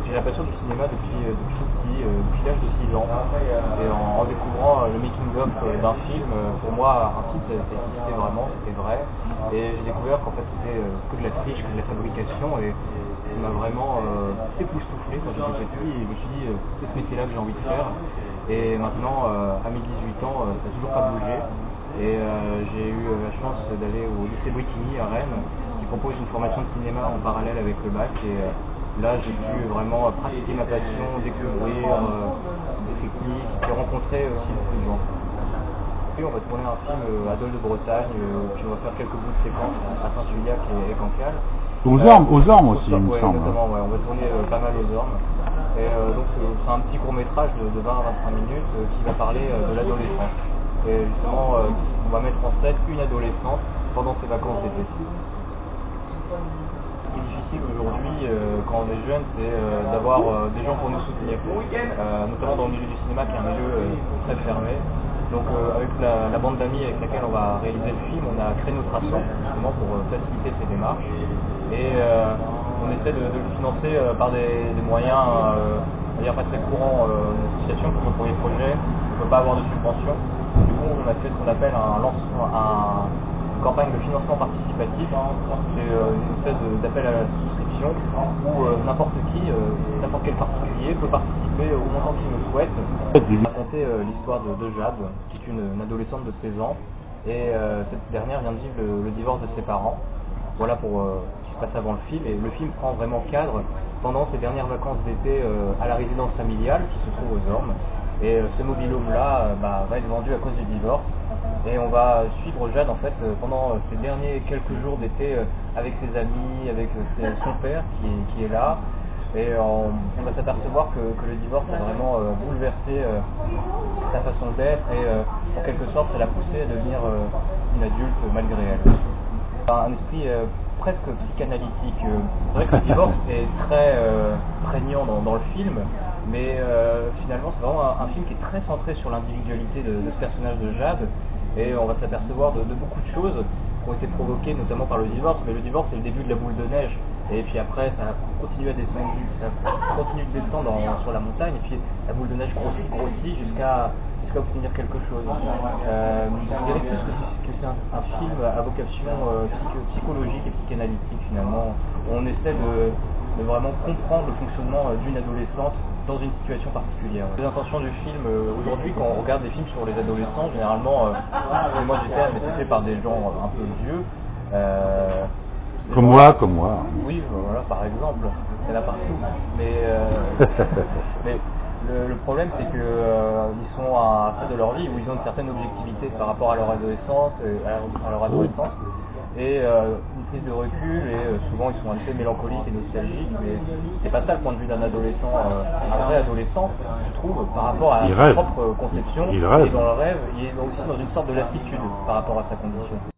J'ai la passion du cinéma depuis tout petit, depuis l'âge de 6 ans. Et en découvrant le making-of d'un film, pour moi, un film, ça existait vraiment, c'était vrai. Et j'ai découvert qu'en fait, c'était que de la triche, que de la fabrication. Et ça m'a vraiment époustouflé quand j'étais petit. Et je me suis dit, c'est ce métier-là que j'ai envie de faire. Et maintenant, à mes 18 ans, ça n'a toujours pas bougé. Et j'ai eu la chance d'aller au lycée Bricquigny à Rennes, qui propose une formation de cinéma en parallèle avec le bac. Et là, j'ai pu vraiment pratiquer ma passion, découvrir des techniques, et rencontrer aussi beaucoup de gens. Et on va tourner un film à Dole de Bretagne, puis on va faire quelques bouts de séquences à Saint-Juliac et Cancale. Aux Ormes aussi, il me semble. Notamment, ouais, on va tourner pas mal aux Ormes. Et donc c'est un petit court-métrage de 20 à 25 minutes qui va parler de l'adolescence. Et justement, on va mettre en scène une adolescente pendant ses vacances d'été. Ce qui est difficile aujourd'hui quand on est jeune, c'est d'avoir des gens pour nous soutenir, notamment dans le milieu du cinéma qui est un milieu très fermé. Donc avec la bande d'amis avec laquelle on va réaliser le film, on a créé notre asso justement pour faciliter ces démarches. Et on essaie de le financer par des moyens pas très courants. L'association pour nos premiers projets ne peut pas avoir de subvention. Du coup, on a fait ce qu'on appelle une campagne de financement participatif. C'est une espèce d'appel à la souscription où n'importe qui, n'importe quel particulier peut participer au montant qu'il le souhaite. On va raconter l'histoire de Jade, qui est une adolescente de 16 ans. Et cette dernière vient de vivre le divorce de ses parents. Voilà pour ce qui se passe avant le film. Et le film prend vraiment cadre pendant ses dernières vacances d'été à la résidence familiale qui se trouve aux Ormes. Et ce mobil-home-là va être vendu à cause du divorce. Et on va suivre Jade en fait pendant ces derniers quelques jours d'été avec ses amis, avec son père qui est là. Et on va s'apercevoir que le divorce a vraiment bouleversé sa façon d'être et en quelque sorte ça l'a poussée à devenir une adulte malgré elle. Un esprit presque psychanalytique. C'est vrai que le divorce est très prégnant dans le film, mais finalement c'est vraiment un film qui est très centré sur l'individualité de ce personnage de Jade, et on va s'apercevoir de beaucoup de choses qui ont été provoquées notamment par le divorce, mais le divorce c'est le début de la boule de neige, et puis après ça continue à descendre, ça continue de descendre sur la montagne, et puis la boule de neige grossit jusqu'à obtenir quelque chose. Je dirais plus que c'est un film à vocation psychologique et psychanalytique finalement. On essaie de vraiment comprendre le fonctionnement d'une adolescente dans une situation particulière. Les intentions du film, aujourd'hui quand on regarde des films sur les adolescents, généralement, excusez-moi du terme, mais c'est fait par des gens un peu vieux. Comme moi. Oui, voilà, par exemple, il y en a partout. Mais le problème, c'est qu'ils sont à un stade de leur vie où ils ont une certaine objectivité par rapport à leur adolescence, et une prise de recul, et souvent ils sont assez mélancoliques et nostalgiques, mais c'est pas ça le point de vue d'un adolescent. Un vrai adolescent, je trouve, par rapport à sa propre conception, Il rêve. Et dans le rêve, il est aussi dans une sorte de lassitude par rapport à sa condition.